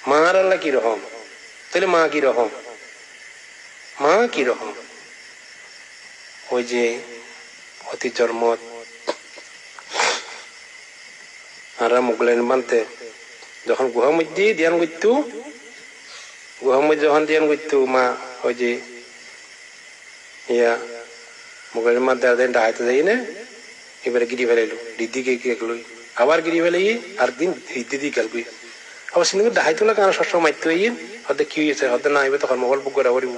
মার আল্লাহ কিরকম? তাহলে মা কিরকম? মা কিরকম? ওই যে অতি জন্মত আর মুগলেন মানতে যখন গুহা মধ্যে ধ্যান করতো, গুহা মধ্যে যখন ধ্যান করতো মা ওই যে ইয়া মুগলের মানতে ডাহাইতে যাই না, এবারে গিরি ফেলাইলো দিদিকে লই আবার গিরি ফেলাই আর দিন দিদি গেল গই আবার সিনেমা ডাহাইতো না কারণ সবসময় মারতে হইন হতে কি হয়েছে হতে না হইবে তখন মোবাইল বুক করা করিব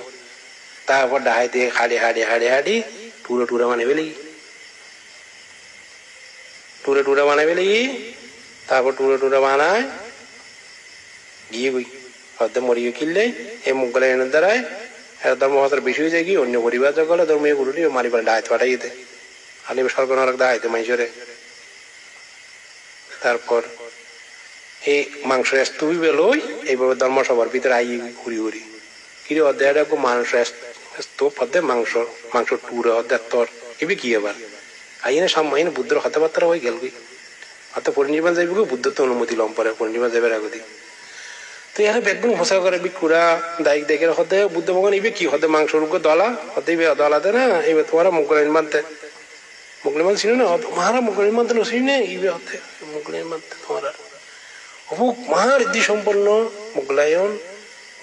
তারপর ডাহাইতে হাড়ে হাড়ে হাড়ে হাড়ি টুরা টুরা মানে ফেলি টুরা টুরা বানাই ফেলি তারপর টুরা টুরা বানায় গিয়ে গই হতে মরিয়ে কিনলে এই মুগলে এনে দাঁড়ায় ধর্মহতার বেশি হয়ে যায় কি অন্য পরিবার যখন ধর্মীয় গুরুটি মারি পারে ডাহাইতে পাঠাই যেতে আনি সরকার ডাহাইতে মানুষরে তারপর এই মাংস স্তূপি বেলোই এইভাবে ধর্মসভার ভিতরে আই ঘুরি ঘুরি কিরে অধ্যায় মাংস স্তূপ হতে মাংস মাংস টুরে অধ্যায় তর এবে কি আবার আইনে সামাইন বুদ্ধর কথাবার্তা হয়ে গেল অত পরিনির্বাণ যাইব বুদ্ধ তো অনুমতি লম পরে পরিনির্বাণ যাবে আগদি তো এখানে বেগুন হোসা করে বিকুড়া দায়িক দেখে হতে বুদ্ধ ভগবান ইবে কি হতে মাংস রুগ দলা হতে দলাতে না এবার তোমারা মুগলেন মানতে মুগলেন মান ছিল না মারা মুগলেন মানতে নসি না ইবে হতে মুগলেন মানতে তোমারা অমুক মহারিদ্ধি সম্পন্ন মুগলায়ন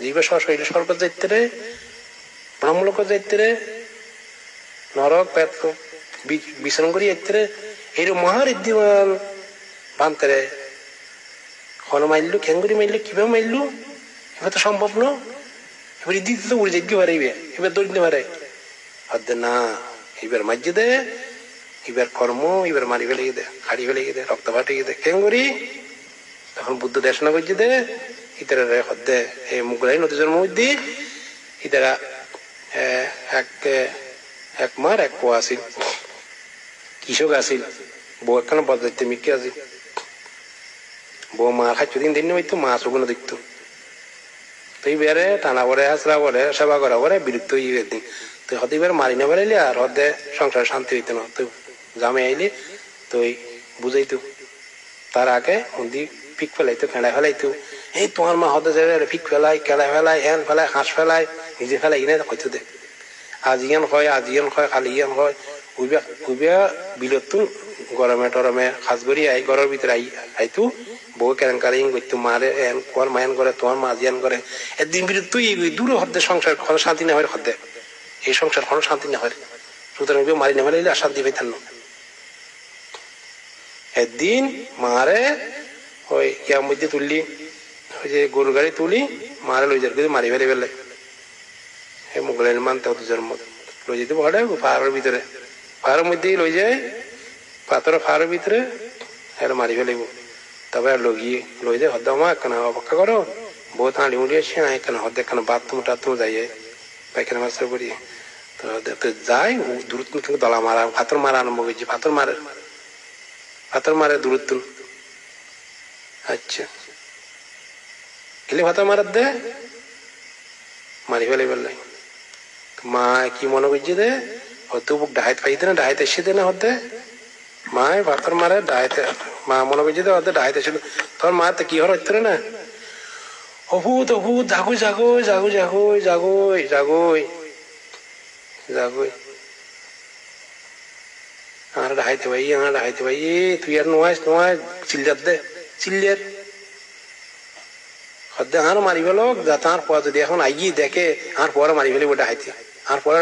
জীবে শৈল স্বর্গ যাইতে রে ব্রহ্মলোক যাইতে রে নরক পেট বিচরণ করি যাইতে রে এইরকম মহারিদ্ধিমান বানতে রে হন মাইলু খেঙ্গুরি মাইলু কিভাবে মাইলু এবার তো সম্ভব ন এবার দিতে তো উড়ে যাইতে পারে এবার দৌড় দিতে পারে হদ্দে না এবার মাঝে দে এবার কর্ম এবার মারি ফেলে দে হাড়ি ফেলে দে রক্ত ফাটিয়ে দে খেঙ্গুরি তখন বুদ্ধ দেশনা করছে দে ইতারা হদ্দে এই মুগলাই নদী জন্ম মধ্যে ইতারা এক মার এক পোয়া আসিল কৃষক আসিল বউ একখানা বদাইতে মিকে আসিল বউ মা খাচ্ছ দিন দিন হইতো মা শুকনো দেখতো তো এইবারে টানা পরে হাসরা পরে সেবা করা পরে বিরক্ত হয়ে দিন তো হতে এবার মারি না বেড়াইলে আর হদ্দে সংসার শান্তি হইতো না তো জামে আইলে তো বুঝাইতো তার আগে মন্দির পিক ফেলাইতো কেড়া ফেলাইতো এই তোমার মা হতে যাবে পিক ফেলাই কেড়া ফেলাই হ্যান ফেলাই হাঁস ফেলাই নিজে ফেলাই কিনে হইতো দে আজিয়ান হয় খালি ইয়ান হয় উইবা বিলতো গরমে টরমে খাস করি আই ঘরের ভিতরে আইতো বউ কেন কারিং করতো মারে এন কোয়ার মায়ান করে তোমার মা আজিয়ান করে একদিন বিরত তুই দূরে হতে সংসার কোনো শান্তি না হয় হতে এই সংসার কোনো শান্তি না হয় সুতরাং মারি না ফেলাইলে আর শান্তি পাইতেন না একদিন মারে ওই ইয়ার মধ্যে তুললি ওই যে গরু গাড়ি তুলি মারে লই যার মারি ফেলে ফেলে এই মুগলের মানতে দুজন লই যেতে পারে পাহাড়ের ভিতরে পাহাড়ের মধ্যেই লই যায় পাথরের পাহাড়ের ভিতরে আর মারি ফেলিব তবে আর লগিয়ে লই যায় হদ্দা মা একখানা অপেক্ষা করো বহুত হাঁড়ি মুড়ি আসছে না একখানা হদ্দে একখানা বাথরুম টাথরুম যাইয়ে পায়খানা মাস্টার করি তো যাই দূরত্ব দলা মারা পাথর মারা আরম্ভ করছে পাথর মারে দূরত্ব আচ্ছা এলে পাথর মারার দে মারি ফেলে ফেললে মা কি মনে করছে দে হয়তো বুক ডাহাইতে পাইতে না ডাহাইতে এসে দে না হতে মায় পাথর মারে ডাহাইতে মা মনে করছে দে হতে ডাহাইতে এসে তোর মা তো কি হর হইতে না অভূত অভূত জাগো জাগো জাগো জাগো জাগোই জাগোই জাগোই আর ডাহাইতে ভাই তুই আর নোয়াই চিল্লার দে চিল্লার হদ্দে আর মারি ফেল তার পর যদি এখন আইগি দেখে আর পরে মারি ফেলি ওটা হাইতে আর পরে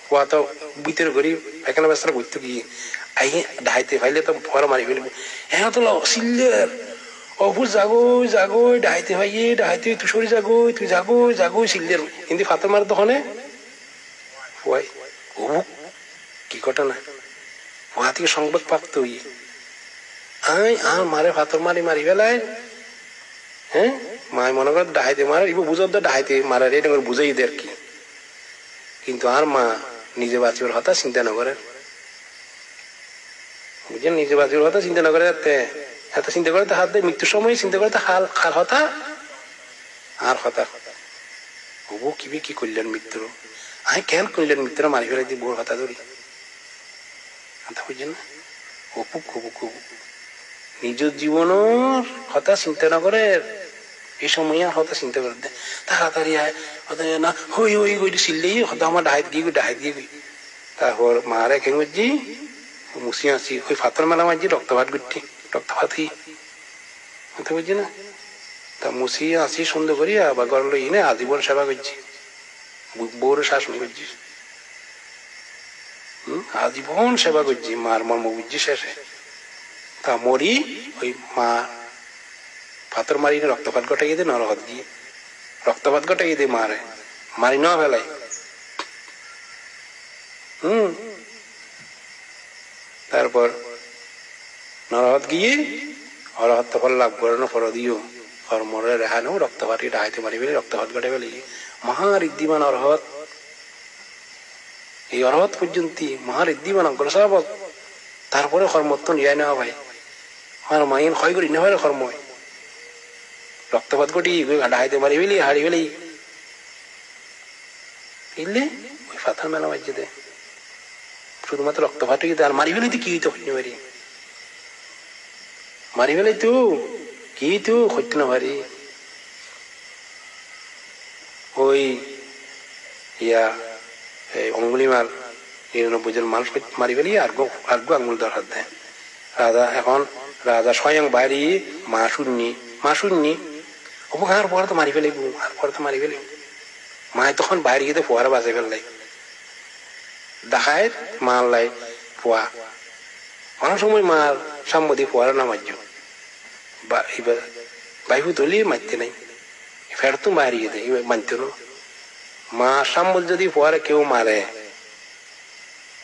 পয়া তো ভিতরে ঘুরি এখানে ব্যস্ত ঘুরতে গিয়ে আই ডাহাইতে ফাইলে তো পরে মারি ফেলবো হ্যাঁ তো চিল্লার অভূত জাগোই জাগোই ডাহাইতে ডাহাইতে তুই সরি তুই জাগোই চিল্লার কিন্তু ফাতর মারে তখন ওয়াই অভুক কি ঘটনা ওহা থেকে সংবাদ প্রাপ্ত হই আর মারে ফাতর মারি ফেলায় হ্যাঁ মায় মনে করে ডাহাইতে মারে ইবো বুঝার তো ডাহাইতে মারে এটা করে বুঝাই দে আর কি কিন্তু আর মা নিজে বাঁচিবার হতা চিন্তা না করে বুঝলেন নিজে বাঁচিবার হতা চিন্তা না করে এত চিন্তা করে হাত দেয় মৃত্যুর সময় চিন্তা করে খাল হতা আর হতা হবু কি করলেন মৃত্যুর কেন করলেন মৃত্যুরা মারি ফেলাই দিয়ে বোর হতা ধরি বুঝলেন না অপুক নিজ জীবনের কথা চিন্তা না করে এই সময় আর হয়তো চিন্তা করে দেয় তাড়াতাড়ি আয় হয়তো না হই হই হই চিল্লেই হয়তো আমার ডাহাত গিয়ে তারপর মারে কেন করছি মুসি আসি ওই ফাতর মেলা মারছি রক্তপাত করছি রক্তপাতি বুঝতে বুঝছি না তা মুসি আসি সুন্দর করি আবার ঘর লই না আজীবন সেবা করছি বউরে শাসন করছি আজীবন সেবা করছি মার মর্ম বুঝছি শেষে তা মরি ওই মা পাথর মারি রক্তপাত ঘটাই দে নরহত গিয়ে রক্তপাত ঘটাই দে মারে মারি না ফেলাই তারপর নরহত গিয়ে অরহত ফল লাভ করে না ফল দিও মরে রেহানো রক্তপাত ডাহাইতে মারি ফেলে রক্তপাত ঘটে ফেলে মহারিদ্ধিমান অরহত এই অরহত পর্যন্ত মহারিদ্ধিমান অগ্রসাবক তারপরে কর্মত্ব নিয়ে নেওয়া ভাই আমার মাইন ক্ষয় করি না হয় কর্ম রক্তপাত ঘটি ডাহাইতে মারি ফেলি হারি ফেলি ইলে ওই ফাথার মেলা বাজ্যে দেয় শুধুমাত্র রক্তপাত আর মারি ফেলি তো কি হইতো হইতে পারি মারি ফেলি তো কি তো হইতে না পারি ওই ইয়া অঙ্গুলি মাল ৯৯ জন মানুষ মারি ফেলি আর গো আঙ্গুল দরকার দেয় রাজা এখন রাজা স্বয়ং বাইরে মা শুননি উপকার পরে তো মারি ফেলি আর পরে তো মারি ফেলি মায় তখন বাইরে গিয়ে ফোয়ারা বাজে ফেললাই দেখায় মার লাই ফোয়া অনেক সময় মার সাম্মদি ফোয়ারা না মারজ এবার বাইফু তুলি মারতে নাই ফের তো বাইরে গিয়ে দেয় মানতে না মা সাম্মদ যদি ফোয়ারা কেউ মারে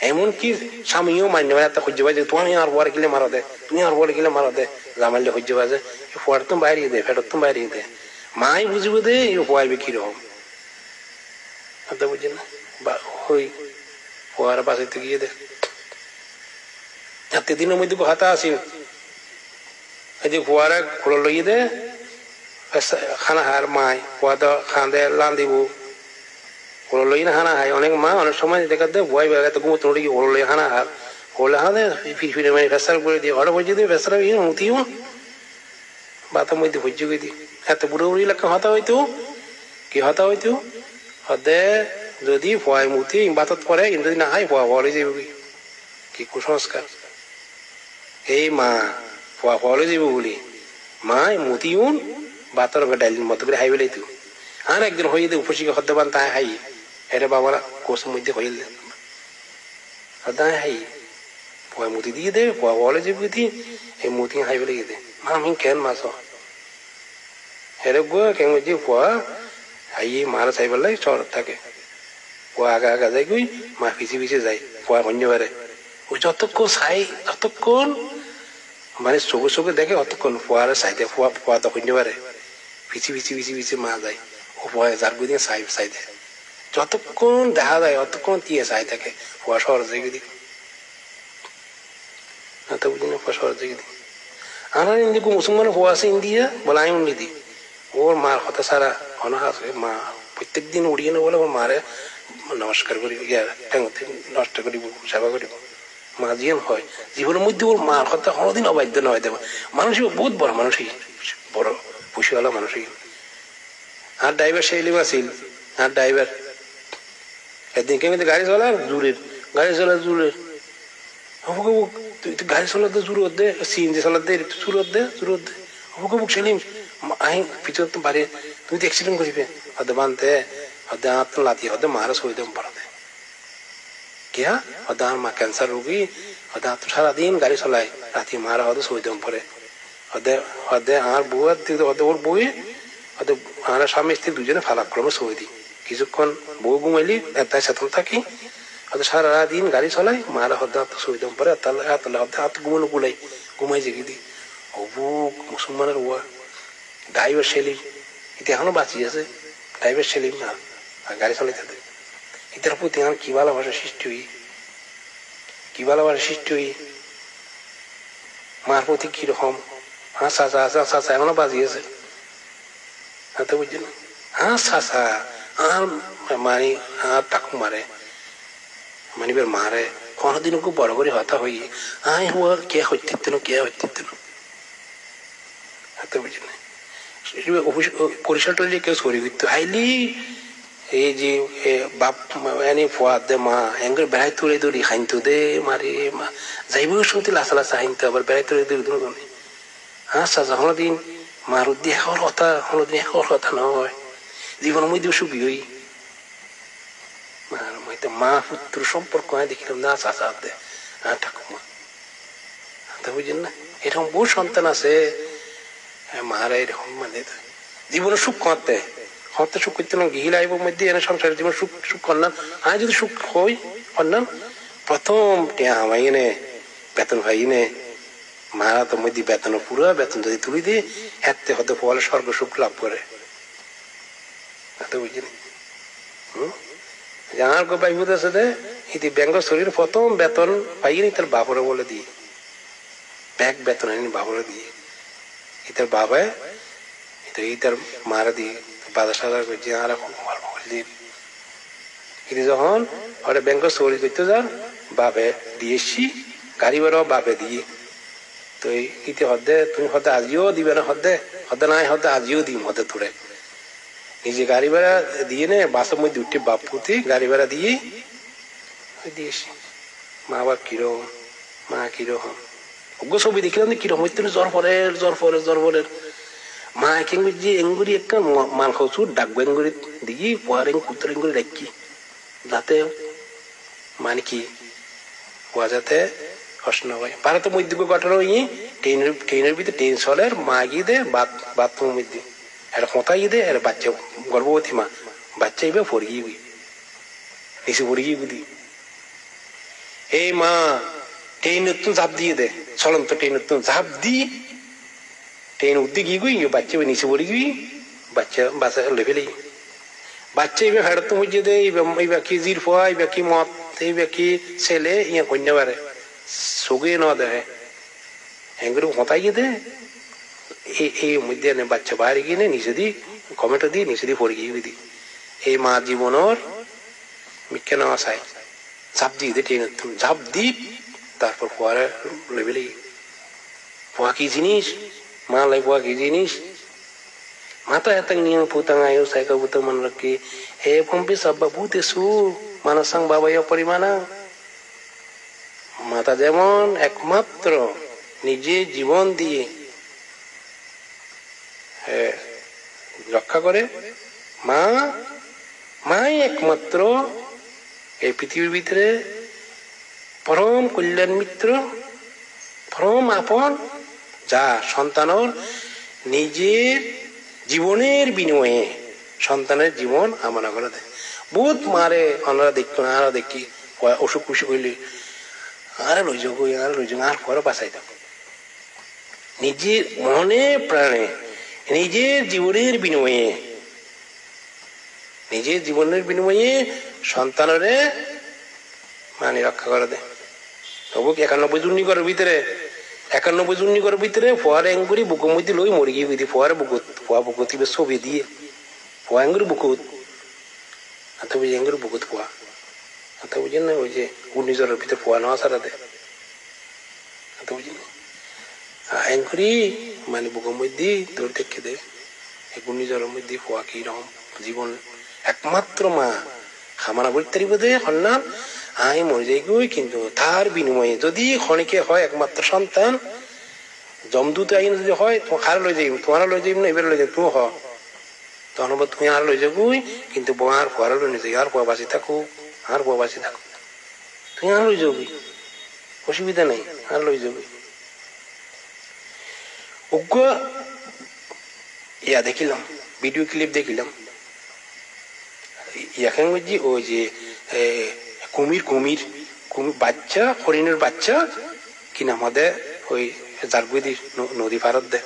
এমনকি স্বামীও মান্য এত সহ্য পাই যে তুমি আর ফোয়ারা কিলে মারা দে তুমি আর ফোয়ারা কিলে মারা দে জামাইলে সহ্য পাই ফোয়ার তো বাইরে দে ফেরত তো বাইরে দে মাই বুঝবে দে ফোয়াইবে কিরকম বুঝি না বা ওই ফোয়ারা বাঁচাইতে গিয়ে দে চারটে দিনের মধ্যে হাতা আসিন এই যে ফোয়ারা খোলা লইয়ে দে খানা হার মায় ফোয়া তো খান দে লান দিব খোলা লই না খানা খায় অনেক মা অনেক সময় দেখা দে ভয় বেড়ে তো ঘুমো তোড়ি খোলা লই খানা হার খোলা হা দে ফিরে মানে ফেসার করে দিয়ে ঘরে ভোজ দিয়ে ফেসার মুতিও বাতার মধ্যে ভোজ্য করে দিই এত বুড়ো বুড়ি লেখা হতা হইতো কি হতা হইতো হদে যদি ফোয়াই মুতি বাতত পরে যদি না হয় ফোয়া ফলে যাবে কি কুসংস্কার এই মা ফোয়া ফলে যাবে বলি মায় মুতিউন বাতর ডাইলির মতো করে হাইবে লাইতো আর একদিন হয়ে দে উপসিকে হতে পান তাই হাই এটা বাবারা কোষের মধ্যে হইল তাই হাই ফোয়া মুতি দিয়ে দে ফোয়া ফলে যাবে দি এই মুতি হাইবে লেগে দে মা আমি কেন মাছ হেরে গো কেন যে ফোয়া হাই মারা চাইবার লাই শহর থাকে ফোয়া আগা আগা যাই গই মা পিছিয়ে যায় ফোয়া কন্য পারে ওই যতক্ষণ চাই ততক্ষণ মানে চোখে দেখে অতক্ষণ ফোয়ারে চাই ফোয়া তো কন্য পারে পিছিয়ে মা যায় ও ফোয়া যার গুদিন চাই দেয় যতক্ষণ দেখা যায় অতক্ষণ দিয়ে চাই থাকে ফোয়া শহর যাই গদি বুঝি না ফোয়া শহর যাই গদি আমার ইন্দিকে মুসলমান ফোয়া আছে ইন্দিয়া বলে আমি উন্নি দি ওর মার কথা সারা অনাহ আছে মা প্রত্যেক দিন উড়িয়ে না বলে ওর মারে নমস্কার করি নষ্ট করিব সেবা করিব মা জিয়ান হয় জীবনের মধ্যে ওর মার কথা কোনোদিন অবাধ্য না হয় দেব মানুষ বহুত বড় মানুষই বড় পুষিওয়ালা মানুষই আর ড্রাইভার সেই আছিল আর ড্রাইভার একদিন কেমিতে গাড়ি চলা জোরের তুই গাড়ি চলাতে জোরত দে সিএনজি চলাতে জোরত দে বুক সেলিম আহি পিছন তো বাড়ি তুমি তো অ্যাক্সিডেন্ট করিবে হদে বানতে হদে আত্ম লাতি হদে মারা সই দম পড়াতে क्या हदा मा कैंसर रोगी हदा तो सारा दिन गाड़ी चलाए राती मारा हदे सई दम पड़े हदे आर बुआ हदे और बुए हदे आर स्वामी स्त्री दुजने फालाक क्रम सई दी কিছুক্ষণ বউ ঘুমাইলি একটাই সাথে থাকি হয়তো সারা দিন গাড়ি চলাই মারা হদে তো সই দম পড়ে তাহলে হদে হাত ঘুমানো গুলাই ঘুমাই জেগে দি অবু মুসলমানের ওয়া ড্রাইভার সেলিম এটা এখনো বাঁচি আছে ড্রাইভার সেলিম না গাড়ি চালাইতে থাকে এটার প্রতি আমার কি ভালোবাসা সৃষ্টি হই মার প্রতি কিরকম চাচা এখনো বাজিয়েছে তো বুঝছি না চাচা আর মানে আর টাকু মারে মানিবের মারে কোনোদিন খুব বড় করে হতা হই কে হইতে তো বুঝছি না তো বুঝছি না পরিসর টরি কেউ সরি করতো আইলি এই যে বাপ এনে ফোয়া দে মা এঙ্গের বেড়াই তুলে দৌড়ি খাইতো দে মারে মা যাইব শুনতে লাসা লাসা হাইনতো আবার বেড়াই তুলে দৌড়ি দৌড় গনে আচ্ছা হলো দিন মার উদ্দি হলো দিন একর কথা নয় জীবন মধ্যে সুখী হই মা পুত্র সম্পর্ক দেখিলাম না চাচা দে ঠাকুমা বুঝলেন না এরকম বহু সন্তান আছে মারা এরকম মানে জীবনে সুখ খাওয়াতে সুখ করতে না গিহিল আইব মধ্যে এনে সংসারের জীবন সুখ সুখ করলাম আমি যদি সুখ হই করলাম প্রথম টিয়া হামাই এনে বেতন ভাই এনে মারা তো মধ্যে বেতন পুরো বেতন যদি তুলি দিয়ে হাতে হতে ফলে স্বর্গ সুখ লাভ করে বুঝলি আমার গো ভাই বুঝে আছে ইতি ব্যাঙ্গ শরীর প্রথম বেতন পাইনি তার বাপরে বলে দিই ব্যাগ বেতন আনি বাবরে দিয়ে ইতার বাবায় ইতার মারা দিয়ে বাধা সাদা করছে আর গল্প করে দিয়ে কিন্তু যখন ওরা ব্যাংক চুরি করতে যান বাবে দিয়েছি গাড়ি বেড়াও বাবে দিয়ে তো ইতি হদে তুমি হদে আজিও দিবে না হদে নাই হদে আজিও দিম হদে তোরে নিজে গাড়ি ভাড়া দিয়ে নে বাসের মধ্যে উঠে বাপ পুঁতি গাড়ি ভাড়া দিয়ে দিয়েছি মা বাপ কিরকম মা কিরকম ওগো ছবি দেখলাম কিরকম হইতে জ্বর পরের মা একেঙ্গুরি এঙ্গুরি একটা মাল খাওয়াছু ডাকবো এঙ্গুরি দিঘি পোয়ার কুত্তর এঙ্গুরি রাখি যাতে মানে কি পোয়া যাতে কষ্ট না হয় পারে তো মধ্যে ঘটনা হই ট্রেনের ভিতরে ট্রেন চলের মা গিয়ে দে বাথরুমের মধ্যে একটা কোথায় গিয়ে দে আর বাচ্চা গর্ভবতী মা বাচ্চা ইবে ফর গিয়ে নিচে পড়ে গিয়ে বুঝি এই মা ট্রেন নতুন ঝাঁপ দিয়ে দে চলন্ত ট্রেন নতুন ঝাঁপ দি ট্রেন উঠতে গিয়ে গুই বাচ্চা নিচে পড়ে গিয়ে বাচ্চা লেভেলে বাচ্চা এবার ফেরত বুঝে দে এইবা কি জির ফোয়া এইবা কি মত এইবা কি ছেলে ইয়া কন্যা বারে সগে ন দেয় এগুলো কোথায় গিয়ে দে এই মধ্যে বাচ্চা বাইরে গিয়ে নিচে দি কমেন্ট দিয়ে নিচে দিয়ে পড়ে গিয়ে দি এই মা জীবনের মিথ্যা নেওয়া চাই ঝাঁপ দিয়ে দে ট্রেন ঝাঁপ দি তারপর ফোয়ারে লেভেলে ফোয়া কি জিনিস মা লাই ফোয়া কি জিনিস mata etang niang putang ayo saya kabuta manlaki pompi sabba bute su manasang babaya পরিমাণা মাতা যেমন একমাত্র নিজে জীবন দিয়ে রক্ষা করে মাই একমাত্র এই পৃথিবীর ভিতরে পরম কল্যাণ মিত্র পরম আপন যা সন্তানের নিজের জীবনের বিনিময়ে সন্তানের জীবন আমরা করে দেয় বহুত মারে আমরা দেখতো না আরো দেখি অসুখ খুশি করলে আর লই যাবো আর পরে বাঁচাই দেব নিজের মনে প্রাণে নিজের জীবনের বিনিময়ে সন্তানের মানে রক্ষা করে দেয় তবু 91 জুন্নিকরের ভিতরে ফোয়ার এঙ্গুরি বুকুর মধ্যে লই মরে গিয়ে বুঝি ফোয়ার ফোয়া বুকুতি ছবি দিয়ে ফোয়া এঙ্গুরি বুকুত হাতে বুঝি এঙ্গুরি বুকুত ফোয়া হাতে বুঝেন না ওই যে ঘূর্ণিঝড়ের ভিতরে ফোয়া নেওয়া সারা দেয় হাতে বুঝেন এঙ্গুরি মানে বুকুর মধ্যে তোর দেখে দেয় এই ঘূর্ণিঝড়ের মধ্যে ফোয়া কি রকম জীবন একমাত্র মা খামানা বলতে বোধ হন্না আমি মরে যাই গই কিন্তু তার বিনিময়ে যদি ক্ষণিকে হয় একমাত্র সন্তান জমদূত আইন যদি হয় আর লই যাই তোমার লই যাই না এবার লই যাই তুমি হ তখন তুমি আর লই যাবই কিন্তু আর পরে লই যাই আর পর বাঁচি থাকো তুমি আর লই যাবি অসুবিধা নেই আর লই যাবি অজ্ঞ ইয়া দেখিলাম ভিডিও ক্লিপ দেখিলাম ইয়াখান বুঝছি ওই যে কুমির বাচ্চা হরিণের বাচ্চা কি নাম দে ওই জারগুদি নদী পারত দে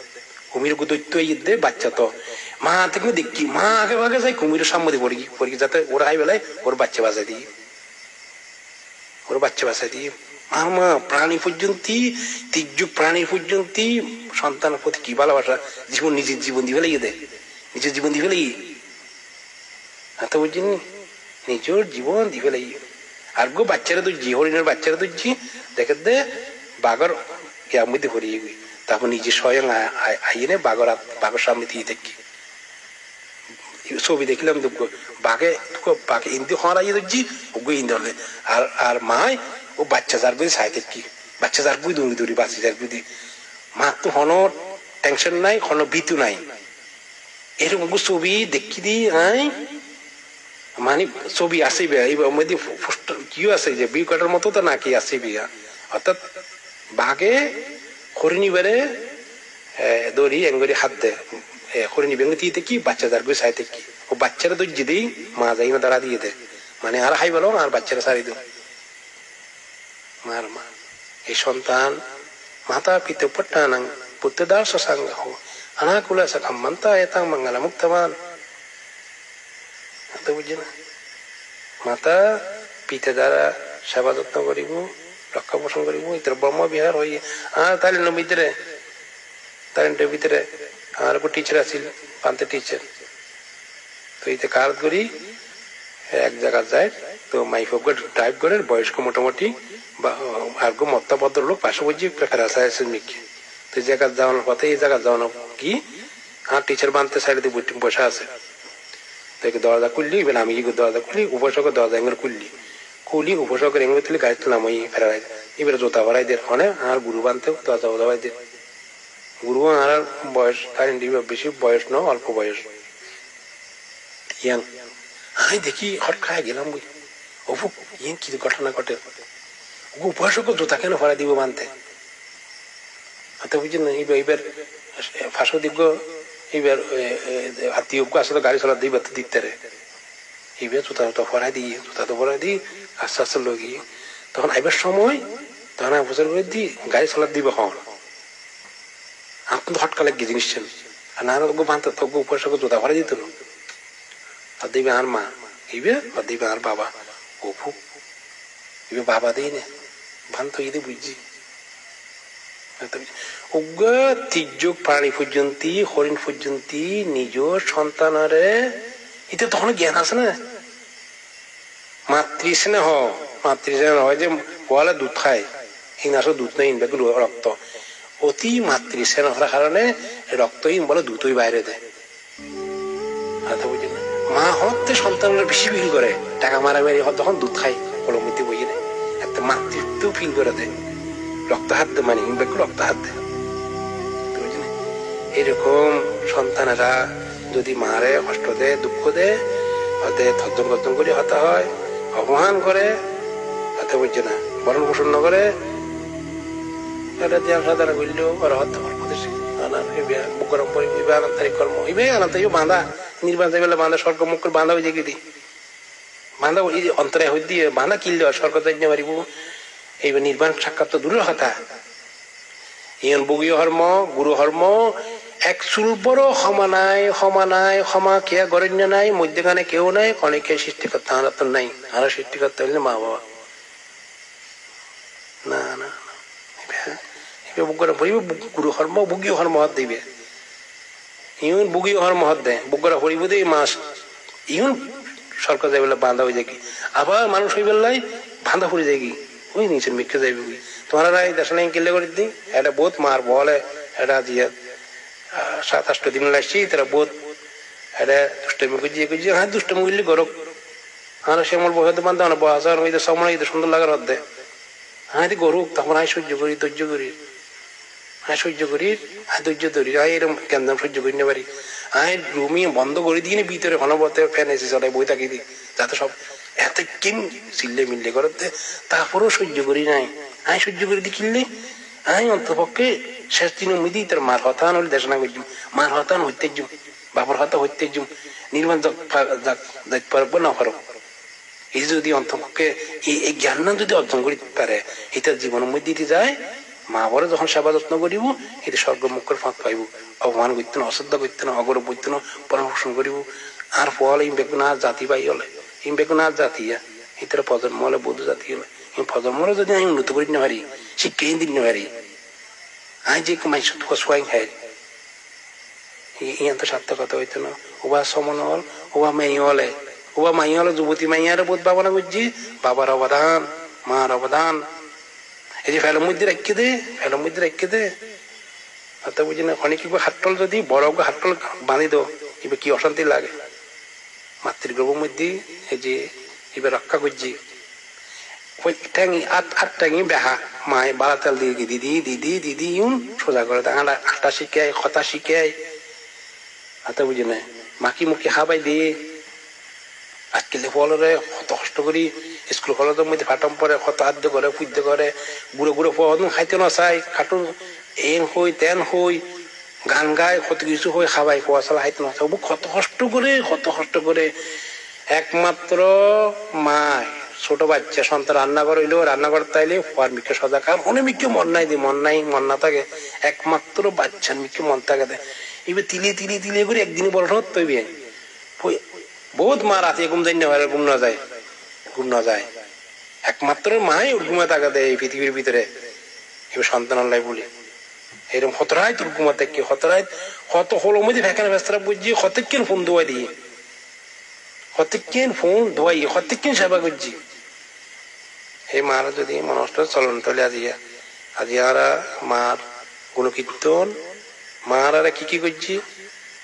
কুমির দৈত্য দে বাচ্চা তো মা থেকে দেখি মা আগে ভাগে যাই কুমিরের সামনে পড়ি যাতে ওরা আই বেলায় ওর বাচ্চা বাঁচাই দিই মা প্রাণী পর্যন্ত তির্যক প্রাণীর পর্যন্ত সন্তানের প্রতি কি ভালোবাসা নিজের জীবন দিয়ে ফেলে দে নিজের জীবন দিয়ে ফেলে এত বুঝছেন নিজের জীবন দিয়ে ফেলে আর গো বাচ্চারা তুলছি হরিণের বাচ্চারা তুলছি দেখে দে বাঘর ইয়ার মধ্যে ভরিয়ে গই তারপর নিজে স্বয়ং আইনে বাঘের সামনে দিয়ে দেখি ছবি দেখলাম বাঘে বাঘে ইন্দি হওয়ার আইয়ে দেখছি ওগুলো ইন্দি হলে আর মায় ও বাচ্চা যার বুঝি সাই দেখি বাচ্চা যার বুঝি দৌড়ি দৌড়ি বাঁচি যার বুঝি মা তো হনো টেনশন নাই হনো ভীতু নাই এরকম ছবি দেখি দি আই মানে ছবি আসিবে এইবার মধ্যে কিও আছে যে বিউ কাটার মতো তো নাকি আসিবি অর্থাৎ বাঘে হরিণী বেড়ে দড়ি এঙ্গরি হাত দে হরিণী বেঙ্গে দিয়ে দেখি বাচ্চা যার বুঝি সাই দেখি ও বাচ্চারা দর্জি দিই মা যাই না দাঁড়া দিয়ে দে মানে আর হাই বলো আর বাচ্চারা সারি দো মার মা এই সন্তান মাতা পিতা পট্টানাং পুত্রদার সসাঙ্গ হো আনাকুলা সাকাম মান্তা এতাং মঙ্গলা মুক্তমান তো বুঝি না মাতা পিতা দ্বারা সেবা যত্ন করিব রক্ষা পোষণ করিব ইতর ব্রহ্ম বিহার হই আর তাহলে ভিতরে তালেন্টের ভিতরে আমার উপর টিচার আছিল পান্তে টিচার তো এইতে কাজ করি এক জায়গা যায় তো মাইফ ড্রাইভ করে বয়স্ক মোটামুটি আর গো মত্তা ভদ্র লোক পাশে বুঝি ফেরাসা আছে মিকে তো এই জায়গা যাওয়ানোর পথে এই জায়গা যাওয়ানো কি আর টিচার বানতে সাইডে দিয়ে বসে আছে তো দরজা খুললি এবার আমি দরজা খুলি উপসকের দরজা এঙ্গের খুলি উপসকের এঙ্গের তুলি গাড়ি তুলাম ওই ফেরাই এবার জোতা ভরাই দের ফোনে আর গুরু বানতে দরজা ওদাবাই দের গুরু আর বয়স তার বেশি বয়স ন অল্প বয়স ইয়াং আমি দেখি হট খায় গেলাম বুঝি অভু ইয়াং কি ঘটনা ঘটে উপসক জোতা কেন ভরাই দিব বানতে বুঝছেন না এইবার ফাঁসো দিব্য এইবার আত্মীয় আসলে গাড়ি চলা দিই বাতি দিতে রে এইবার জোতা জোতা ভরাই দিই জোতা তো ভরাই দিই আস্তে আস্তে লগিয়ে তখন আইবার সময় তখন বছর করে দিই গাড়ি চলা দিব হন আপনি তো হটকা লাগিয়ে জিনিস আর না বানতে তো উপসক জোতা ভরাই দিত না আর দিবে আর মা এইবে আর দিবে আর বাবা অভু এবার বাবা দিই না ভান তো ইদি বুঝছি তির্যক প্রাণী পর্যন্ত হরিণ পর্যন্ত নিজ সন্তানরে এতে তখন জ্ঞান আছে না মাতৃস্নেহ হয় যে বলে দুধ খায় হিন আসলে দুধ নেই রক্ত অতি মাতৃস্নেহ হওয়ার কারণে রক্তহীন বলে দুধই বাইরে দেয় বুঝি না মা হতে সন্তানরা বেশি ফিল করে টাকা মারামারি তখন দুধ খায় কলমিতে বই না একটা মাতৃত্ব ফিল করে দেয় রক্ত হাত দে মানে রক্ত হাত দে এরকম সন্তানেরা যদি মারে কষ্ট দেয় দুঃখ দেয় ওদের থর্জন গর্জন করে হতে হয় অপমান করে হাতে বুঝছে না বরণ পোষণ না করে এটা দিয়ে সাধারণ বললেও ওরা হতে গরম পরি আনন্তারিক কর্ম হইবে আনন্তারিক বাঁধা নির্বাণ বেলা বাঁধা সরকার মুখ করে বাঁধা হয়ে গিয়ে বাঁধা ওই অন্তরায় হয়ে দিয়ে বাঁধা কিনলে সরকার যাই পারিব এইবার নির্বাণ সাক্ষাৎ তো দূরের কথা ইয়ন বগীয় ধর্ম গুরু ধর্ম এক চুল বড় সমানায় ক্ষমা কেয়া গরণ্য নাই মধ্যখানে কেউ নাই অনেকে সৃষ্টিকর্তা আমার তো নাই আরো সৃষ্টিকর্তা হইলে মা বাবা না না গুরু ধর্ম বগীয় ধর্ম হাত দিবে ইউন বগীয় ধর্ম হাত দেয় বগরা হরিব দে মাস ইউন সরকার যাই বলে বাঁধা হয়ে যায় কি আবার মানুষ হয়ে বেলায় বাঁধা পড়ে যায় কি ওই নিচের মিখে যাইবে তোমার দেশ নাই কিনলে করে দিই এটা বহুত মার বলে এটা দিয়ে 7-8 দিন লাগছি তারা বহুত এটা দুষ্টমি খুঁজিয়ে হ্যাঁ দুষ্টমি করলে গরক আর শ্যামল বসাতে বান্ধব না বসার ওই সময় সুন্দর লাগার হদ্দে হ্যাঁ গরুক তখন আয় সহ্য করি ধৈর্য করি হ্যাঁ সহ্য করি হ্যাঁ ধৈর্য ধরি হ্যাঁ এরকম কেন সহ্য করি না পারি হ্যাঁ রুমি বন্ধ করে দিই ভিতরে অনবরতে ফ্যান এসে চলে বই থাকি দিই যাতে সব এত কিন চিল্লে মিল্লে করতে তারপরেও সহ্য করি নাই আমি সহ্য করে দি কিনলে আমি অন্তপক্ষে শেষ দিন মিদি তার মার হতান হলে দেশনা করছি মার হতান হইতে যুম বাবার হতা হইতে যুম নির্মাণ যাইতে পারবো না পারো এই যদি অন্তপক্ষে এই জ্ঞান না যদি অর্জন করতে পারে এটা জীবনের মধ্যে দিতে যায় মা বলে যখন সেবা যত্ন করিব এটা স্বর্গমুখের ফাঁক পাইব অপমান করতে না অশ্রদ্ধা করতে না অগৌরব করতে না পরামর্শন করিব আর ফল এই বেগুন আর জাতি পাই হলে এই বেগুন আর জাতি এটার প্রজন্ম হলে বৌদ্ধ জাতি হলে এই প্রজন্ম হলে যদি আমি উন্নত করি না পারি শিক্ষা দিন না পারি আমি যে মানুষ সোয়াই খাই ইয়ান তো সার্থকতা হইতো না ওবা সমান হল ওবা মাই হলে ওবা মাই হলে যুবতী মাইয়ারে বোধ ভাবনা করছি বাবার অবদান মার অবদান এই যে ফেলের মধ্যে রেখে দে তো বুঝি না অনেক হাটল যদি বড় হাটল বাঁধি দো এবার কি অশান্তি লাগে মাতৃগর্ভের মধ্যে এই যে এবার রক্ষা করছি ওই ট্যাঙি আট ট্যাঙি বেহা মায় বালা তেল দিয়ে দিদি দিদি দিদি ইউন সোজা করে আটা শিখায় কথা শিখায় হাতে বুঝি না মাকি মুখে হাবাই দিয়ে আজকে ফলরে কত কষ্ট করি স্কুল কলেজের মধ্যে ফাটম পরে কত আদ্য করে পুদ্য করে বুড়ো বুড়ো ফল খাইতে না চাই খাটুন এন হই তেন হই গান গায় কত কিছু হই খাবাই খোয়া চালা খাইতে না চাই কত কষ্ট করে একমাত্র মায় ছোট বাচ্চা সন্তান রান্নাঘর হইলেও রান্নাঘর তাইলে হওয়ার মিকে সদা কারণ অনেক মিকে মন নাই মন না থাকে একমাত্র বাচ্চার মিকে মন থাকে এবার তিলে করে একদিনই বড় তৈরি বহুত মা রাতে ঘুম না যায় একমাত্র মাই ওর ঘুমা থাকা দেয় এই পৃথিবীর ভিতরে এবার সন্তান আল্লাহ বলি এরকম হতরাই তোর ঘুমা থেকে হতরাই হত হলো মধ্যে ফেঁকানো ব্যস্তরা বুঝছি হতেকেন ফোন ধোয়া দিয়ে হতেকেন ফোন ধোয়াই হতেকেন সেবা করছি এই মারা যদি মানুষটা চলন তাহলে আজিয়ারা মার গুণকীর্তন মারা কি করছি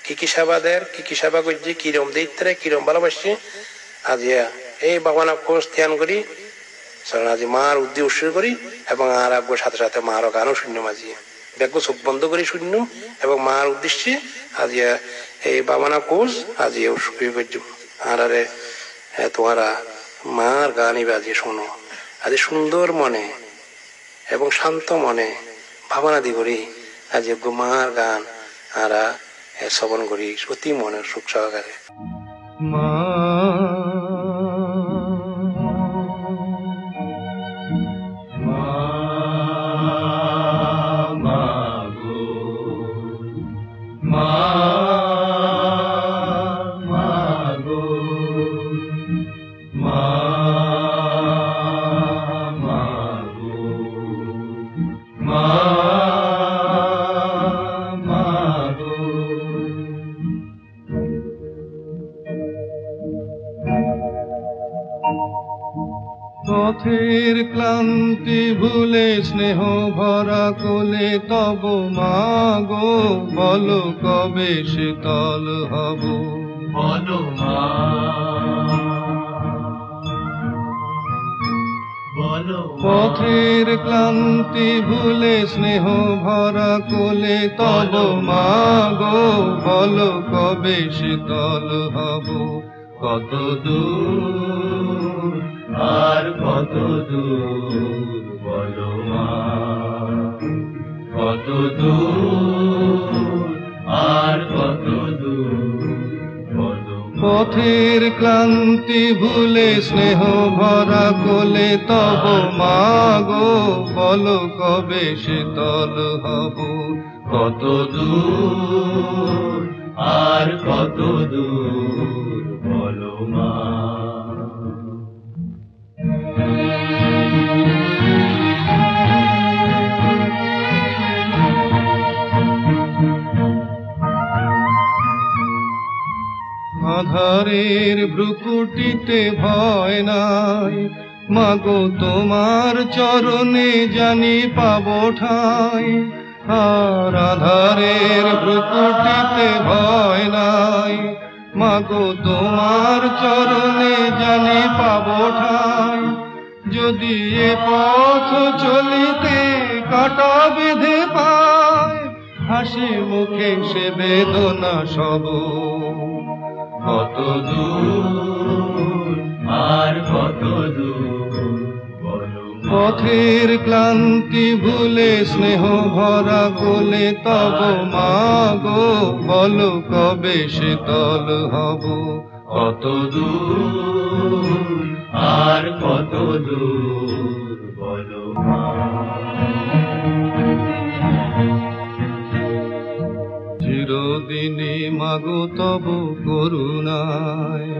কি সেবা দেয় কি সেবা করছি কিরম দেখতে কিরম ভালোবাসছি আজিয়া এই বাবানা কোষ ধ্যান করি আজি মার উদ্যোগ উৎসর্গ করি এবং আর আগ্রহ সাথে সাথে মারও গানও শূন্য মাঝিয়ে ব্যাগ চোখ বন্ধ করি শূন্য এবং মার উদ্দেশ্যে আজিয়া এই বাবানা কোষ আজিয়া উৎসর্গ করছি আর আরে তোমারা মার গানই বাজিয়ে শোনো আজ সুন্দর মনে এবং শান্ত মনে ভাবনাদি করি আজ মার গান আর শ্রবণ করি অতি মনে সুখ সহকারে মা পথের ক্লান্তি ভুলে স্নেহ ভরা কোলে তব মাগো বলো কবে শীতল হব বলো মা বলো পথের ক্লান্তি ভুলে স্নেহ ভরা কোলে তব মাগো বলো কবে শীতল হব কত দূর আর কত দূর বলো মা কত দূর আর কত দূর বলো পথের ক্লান্তি ভুলে স্নেহ ভরা কোলে তব মাগো বলো কবে শীতল হব কত দূর আর কত দূর বলো মা আধারের ব্রুকুটিতে ভয় নাই মাগো তোমার চরণে জানি পাবো ঠাই আর আধারের ব্রুকুটিতে ভয় নাই মাগো তোমার চরণে জানি পাবো ঠাই যদি এ পথ চলিতে কাটা বেঁধে পায় হাসি মুখে সে বেদনা সব কত দূর আর কত দূর পথের ক্লান্তি ভুলে স্নেহ ভরা কোলে তব মাগো বলো কবে শীতল হব কত দূর আর কত দূর বলো মা চিরদিনই মাগো তব করুণায়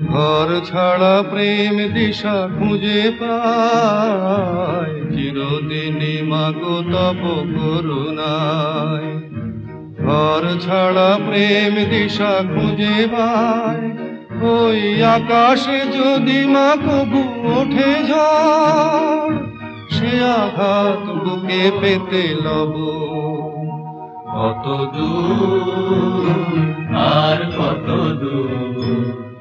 ঘর ছাড়া প্রেম দিশা খুঁজে পায় চিরদিনই মাগো তব করুণায় ঘর ছাড়া প্রেম দিশা খুঁজে পায় ওই আকাশে যদি মা কবু ওঠে ঝড় সে আঘাত বুকে পেতে লব কত দূর আর কত দূর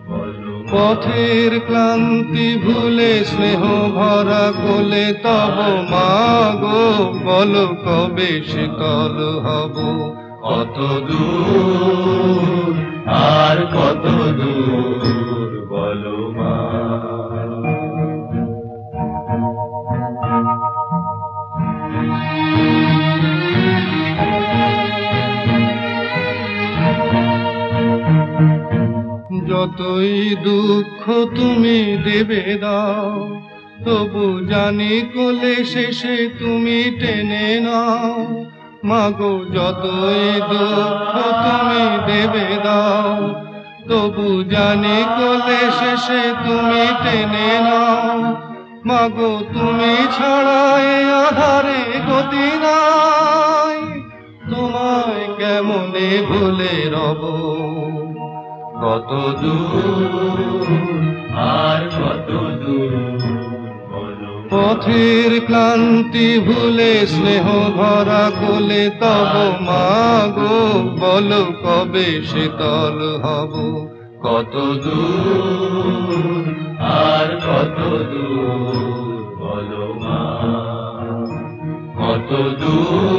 বলো। পথের ক্লান্তি ভুলে স্নেহ ভরা কোলে তব মাগো বলো কবে শীতল হব। কত দূর আর কত দূর বলো মা। যতই দুঃখ তুমি দেবে দাও তবু জানি কোলে শেষে তুমি টেনে নাও। মাগো যতই দুঃখ তুমি দেবে দাও তবু জানি কোলে শেষে তুমি টেনে নাও। মাগো তুমি ছাড়া এ আধারে গতি নাই, তোমায় কেমনে ভুলে রব। কত দূর আর কত দূর বলো। পথের ক্লান্তি ভুলে স্নেহ ভরা কোলে তব মাগো বলো কবে শীতল হব। কত দূর আর কত দূর বলো মা। কত দূর